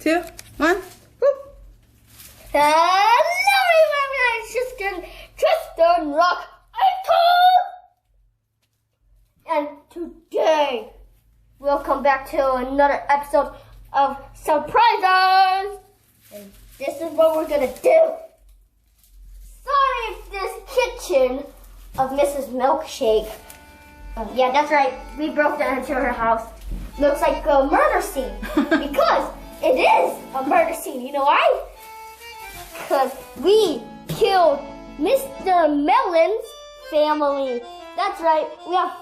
2, 1. Whoop. Hello everyone, it's Tristan Rock and today we'll come back to another episode of surprises, and this is what we're gonna do. Sorry if this kitchen of Mrs. Milkshake, yeah, that's right, we broke down into her house. Looks like a murder scene because it is a murder scene. You know why? Because we killed Mr. Melon's family. That's right, we have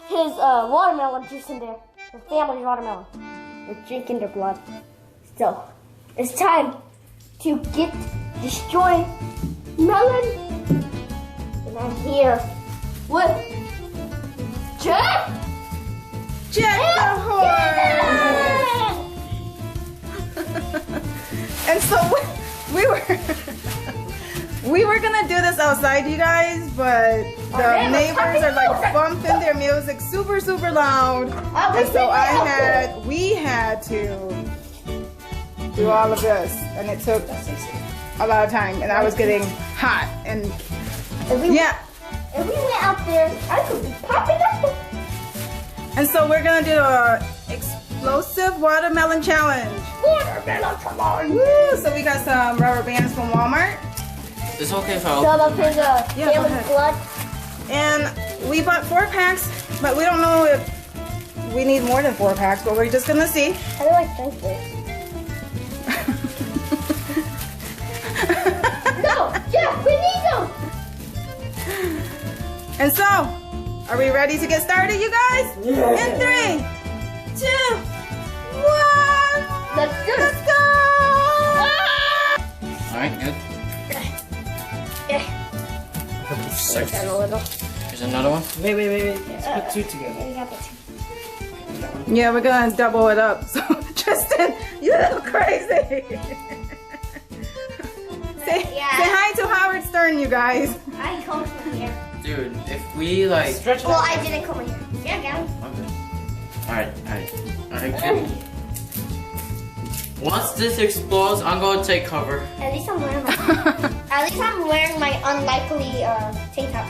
his watermelon juice in there. The family's watermelon. We're drinking their blood. So, it's time to destroy Melon. And I'm here with Jeck! Jeck the horse! And so we were gonna do this outside, you guys, but the neighbors are like bumping their music super loud, and so we had to do all of this, and it took a lot of time, and I was getting hot, and yeah. If we went out there, I could be popping up. And so we're gonna do a explosive watermelon challenge. Watermelon, come on! Woo! So we got some rubber bands from Walmart. It's okay if I Some of his family's blood. And we bought 4 packs, but we don't know if we need more than 4 packs, but we're just gonna see. I don't like thankful. No, Jeff, we need them. And so, are we ready to get started, you guys? Yeah. In 3, 2, 1. Let's go. Let's go. Alright, good. Six. A little. Here's another one. Wait. Let's put 2 together. Yeah, we're gonna double it up. So, Tristan, you look crazy. Say hi to Howard Stern, you guys. I come from here. Dude, if we like Stretch Well, I didn't come here. Yeah, Gavinn. Okay. Alright, good. Once this explodes, I'm gonna take cover. At least I'm wearing my unlikely tank top.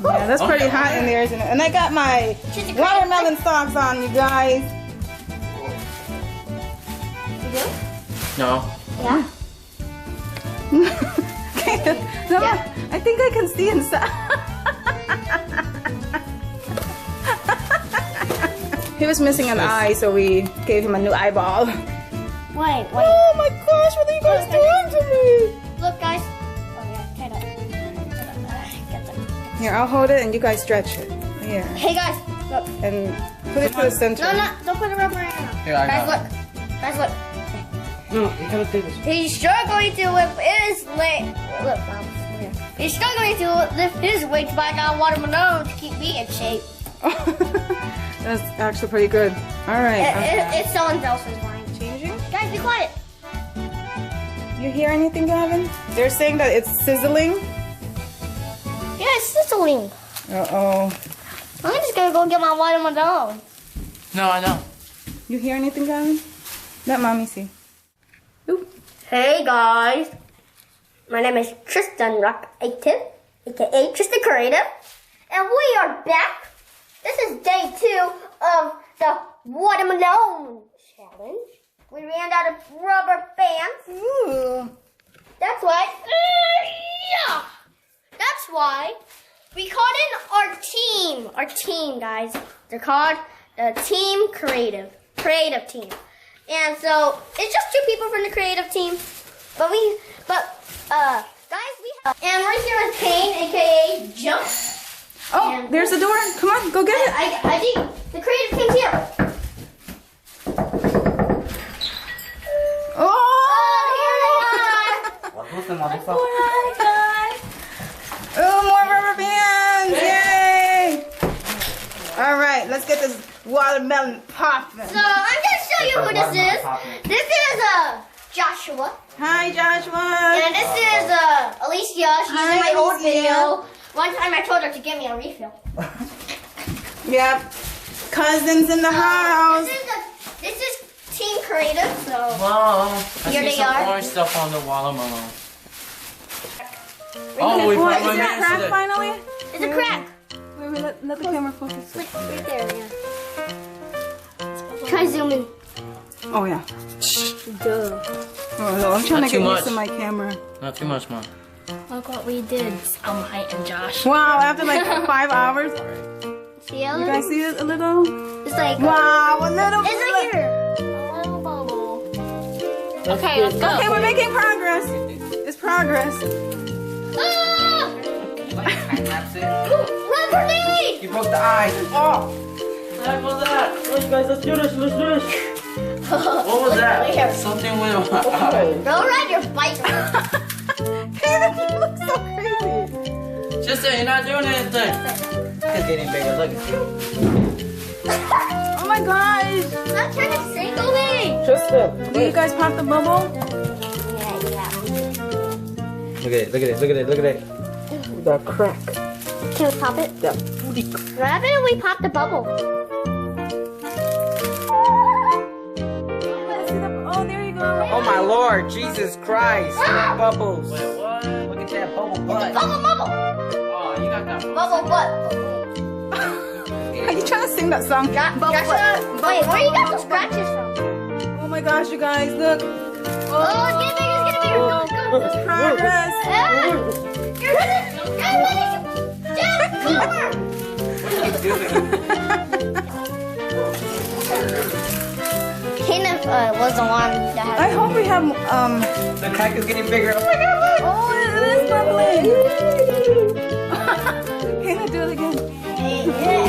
Yeah, that's pretty hot in there, isn't it? And I got my watermelon socks on, you guys. You do? No. Yeah. No, I think I can see inside. He was missing an eye, so we gave him a new eyeball. Wait. Oh my gosh, what are you guys doing to me? Look, guys. Oh yeah, tied up. Get them. Here, I'll hold it and you guys stretch it. Here. Hey guys, look. And put it to the center. No, don't put a rubber in it. Here, I Guys, got look. Guys, look. No, you gotta do this. He's struggling to lift his leg. Look, Mom. Here. He's struggling to lift his weight, but I got watermelon to keep me in shape. That's actually pretty good. All right. It's someone else's mind. Changing. Guys, be quiet. You hear anything, Gavinn? They're saying that it's sizzling. Yeah, it's sizzling. Uh-oh. I'm just gonna go get my watermelon. No, I know. You hear anything, Gavinn? Let Mommy see. Ooh. Hey guys, my name is Tristan Rock aka Tristan Creative, and we are back. This is day 2 of the watermelon challenge. We ran out of rubber bands. Ooh. That's why. That's why we called in our team. Our team, guys. They're called the Team Creative team. And so it's just 2 people from the creative team. Guys, we have, and we're here with Cain, aka Jeck. Oh, And there's the door. Come on, go get it. I think the creative team's here. Oh! Here they are. What was the motherfucker? Hi guys. Oh, more rubber bands! Yay! All right, let's get this watermelon poppin'. So I'm gonna show you who this is. This is Joshua. Hi, Joshua. And this is Alyssia. She's in my old video. One time I told her to get me a refill. Yep. Cousins in the house. This is Team Creative, so Wow. I Here see they some are. orange stuff on the watermelon. Oh, we boy, put is my it hands cracked today. finally? it's a crack. Wait, let the camera focus. Like right there, yeah. Try zooming. Oh, yeah. Duh. Oh, no, I'm trying Not to get too used to much. my camera. Not too much, Mom. Look what we did, Height and Josh. Wow, after like 5 hours. See how You guys see it a little? it's like Wow, a little it's bit. right here. A little bubble. Okay, let's go. Okay, we're making progress. It's progress. Ah! That's it. Rubber knee! You broke the eye. Oh! What was that? Oh, you guys, let's do this. Let's do this. What was that? Something with Go ride your bike. Cainneth, you look so crazy. Tristan, you're not doing anything. It's getting bigger. Look. Oh my gosh. I'm trying to single me. Tristan. Do you guys pop the bubble? Yeah. Look at it. Look at it. Look at it. Look at it. That crack. Can we pop it? That booty crack. What happened if we pop the bubble? Oh, there you go. Oh my Lord, Jesus Christ. Ah! Bubbles. Wait, what? Look at that bubble butt. Bubble, bubble. Oh, you got that. Bubble butt. Are you trying to sing that song? Joshua, wait, where you got the scratches from? Oh my gosh, you guys, look. Oh, it's getting bigger, it's getting bigger. Go, go. It's progress. Ah! You're running. Jeff, come over. Cainneth was the one that had. I hope we have, The crack is getting bigger. Oh my God. oh, it is bubbling. Cainneth, do it again.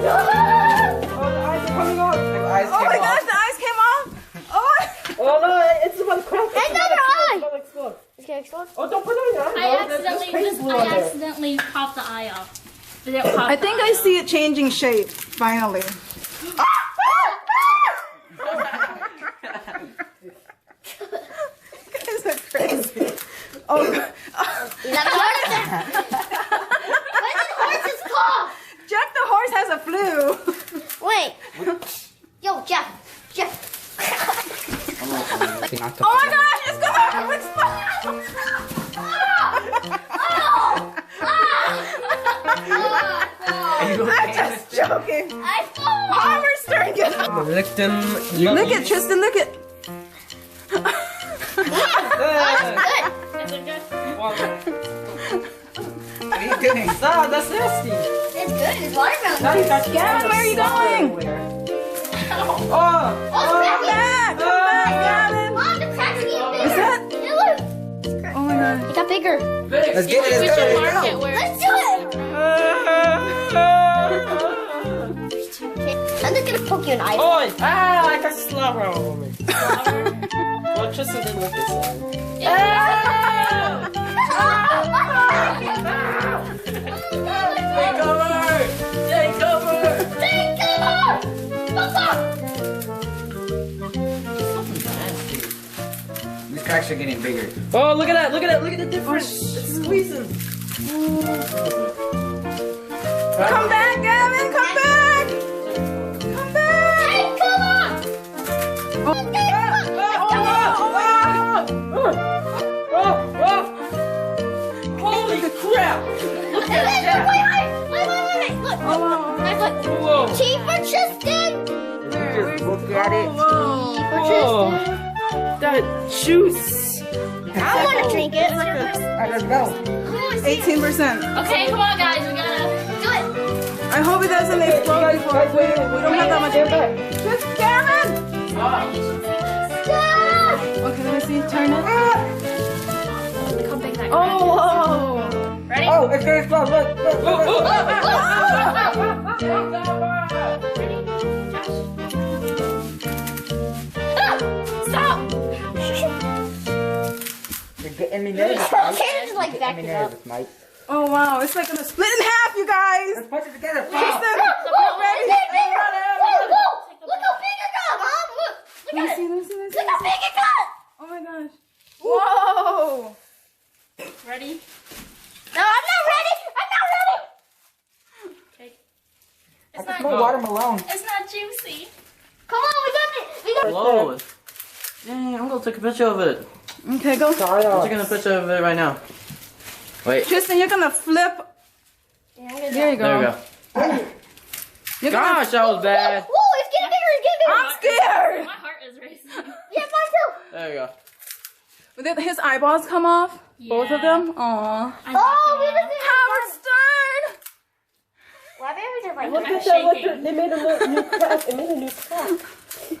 Oh, the eyes are coming off. The eyes Oh came my off. gosh, the eyes came off. Oh, Oh no, it's about to crack. Another eye. It's about to explode. It's gonna explode. Oh, don't put it on your eye. I accidentally popped the eye off. But it popped I think I see it changing shape, finally. You guys are crazy. Oh, Is that a horse? Where's the horse's paw? Jack the horse has a flu. Wait. Yo, Jeff. Oh my gosh, it's gonna explode. I'm just joking. I fall. Harvard's turn, get up. Lick them. Look at Tristan, look at. Is it good? What are you doing? No, that's nasty. It's good. It's watermelon. Now you got Gavinn, where are you going? Oh! Oh, Come back, Gavinn. Mom, the crack's getting bigger. Is that? Yeah, look. Oh my god. It got bigger. Let's get it. We Let's should go. mark it where Let's do it. I'm just gonna poke you in the eye. Oh! Ah! I got slobber all over me. Well, Tristan didn't look this way. Take cover! Take cover! Take cover! Papa! These cracks are getting bigger. Oh, look at that! Look at that! Look at the difference! It's squeezing. Come back, Gavinn, come back. Come back. Take cover! Holy crap! Look Wait, at that! wait. Look. Oh wow. Nice look. Whoa! Tea for Tristan. Just look at it. Tea for Oh, Tristan. that juice! I want to drink it. Alright, let's go. 18%. Okay, come on, guys. We gotta. Do it. I hope it doesn't explode before we don't have that much. Just Gavinn. Stop. Okay, let me see. Turn it. Look how big that crack Oh. is. Ready? Oh, it's gonna explode! Look! Look! Look! Ready? Josh? Stop! You're getting me nervous. Can't just like back it up. Mike. Oh wow, it's like gonna split in half, you guys. Let's put it together. Tristan, Look, ready? it's getting bigger. Look, look. Look how big it got, Mom. Look. Look Let me at see, it. let me see, let me see. Look how big it got. Oh my gosh. Whoa. Ready? No. water-MELON. It's not juicy. Come on, we got it. We got it. Whoa. Dang, I'm gonna take a picture of it. Okay, go. I'm taking a picture of it right now. Wait. Tristan, you're gonna flip. There you go. There we go. You're gonna... Gosh, that was bad. Whoa, it's getting bigger, it's getting bigger. I'm scared. My heart is racing. Yeah, mine too. There you go. Did his eyeballs come off? Both of them? Aww. Oh, we just Howard Stern! Why babies are like Look I'm at that. Look, shaking. they made a new crack. It made a new crack.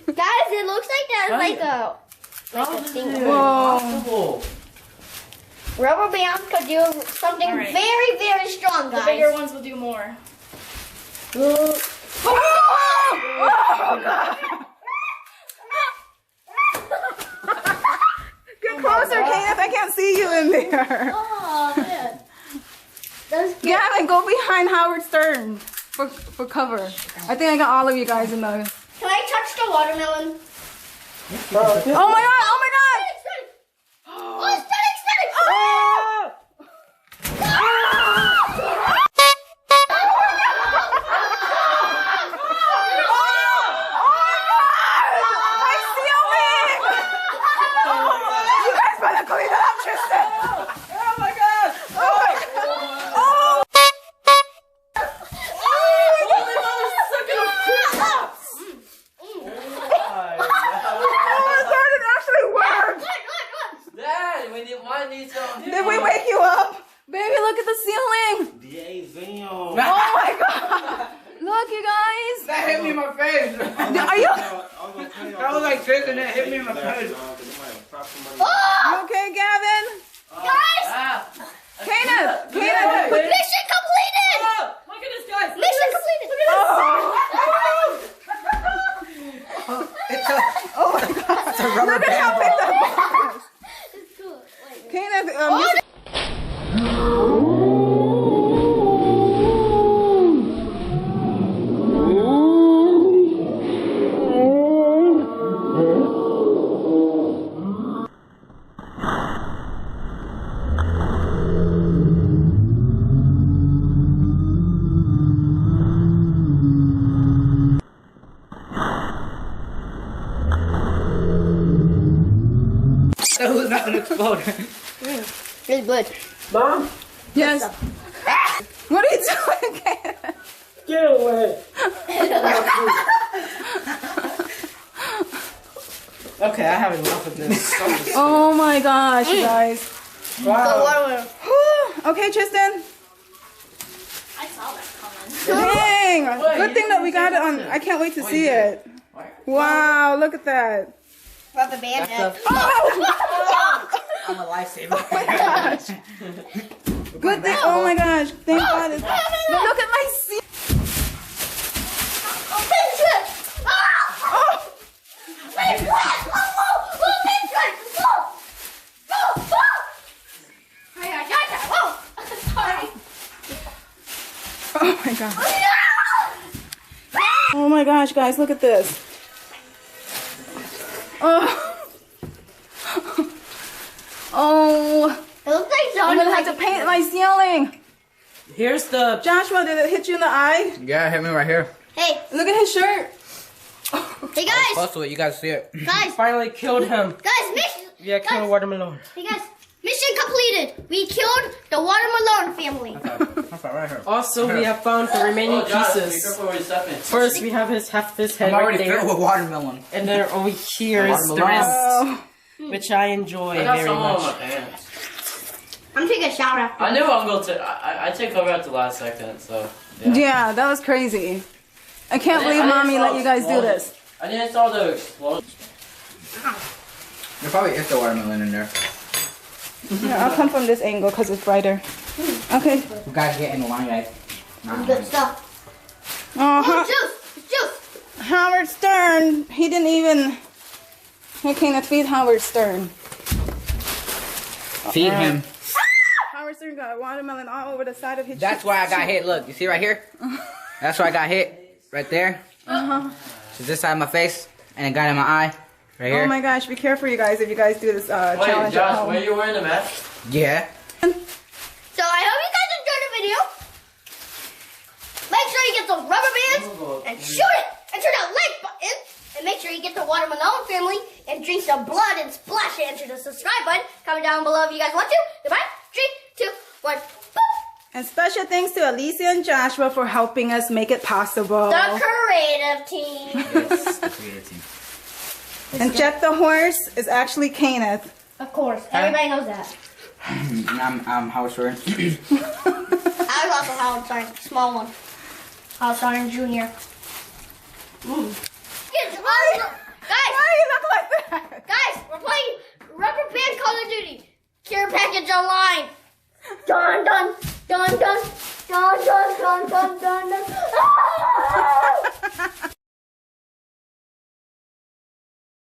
Guys, it looks like there's like a thing. Whoa. Rubber bands could do something Alright. very, very strong, The guys. bigger ones will do more. Oh, God. Get closer, Cainneth. I can't see you in there. Oh, man. That's good. Gavinn, go behind Howard Stern for cover. I think I got all of you guys in the... Can I touch the watermelon? Oh, my God. Oh, my God. It's ready. Oh, it's ready, it's ready. Oh. Clean it up, Tristan! Oh my God! Oh my God! Oh! It actually worked! Dad, why need some? Did we wake you up? Baby, look at the ceiling! Oh my God! Look, you guys! That hit me in my face. Are you... I was like this and that hit me in my face. You okay, Gavinn? Guys, Cainneth! mission completed. Look at this, guys. Mission completed. Oh my God! It's a rubber Look at how band. big that was! It's cool. Wait. Cainneth, That was not an explosion. It's good. Mom, yes. What are you doing, Cainneth? get away. Okay, I have enough of this. Oh my gosh, you guys. Wow. Okay, Tristan. I saw that coming. Dang. Wait, Good you thing that we didn't got it see on. that. I can't wait to Wait, see you did. it. Wow, look at that. Rubber band. I'm a lifesaver. Good thing. Oh my gosh. Thank God. Look at my seat. Oh my gosh. Oh my gosh, guys, look at this. Oh. Oh. It looks like I'm gonna have to paint my ceiling. Here's the. Joshua, did it hit you in the eye? Yeah, hit me right here. Hey, Look at his shirt. hey guys, Close to it, you guys see it. guys, Finally killed him. mission. Yeah, killed a watermelon. Hey guys, mission completed. We killed the watermelon family. That's right here. Also, we have found the remaining pieces. First, we have half his head I'm right already there, filled with watermelon. and then over here is the Watermelon. rest, Oh. which I enjoy I got very some on my much. pants. I'm taking a shower after. I knew I'm going to. I take cover at the last second, so. Yeah. Yeah, that was crazy. I can't believe mommy let you guys do this. I didn't saw the explosion. There probably is the watermelon in there. Yeah, I'll come from this angle because it's brighter. Okay. You guys get in the line, guys. Good stuff. Oh, Oh, juice. It's juice. Howard Stern. He didn't even. Hey, Cainneth, feed Howard Stern. Feed him. Howard Stern got a watermelon all over the side of his That's why I got hit. Look, you see right here? That's why I got hit. Right there. So this side of my face, and it got in my eye. Right here. Oh my gosh, be careful, you guys, if you guys do this Wait, challenge at Josh, home. were you wearing the mask? Yeah. So I hope you guys enjoyed the video. Make sure you get those rubber bands and shoot it into the like button. And make sure you get the water-MELON family and drink some blood and splash it into the subscribe button. Comment down below if you guys want to. Goodbye. 3, 2, 1. Boop. And special thanks to Alyssia and Joshua for helping us make it possible. The creative team. Yes, the creative team. And Jeck the horse is actually Cainneth. Of course. Everybody knows that. I'm Howard Shore. I was also Howard Stein. Small one. Howard Stein Jr. Get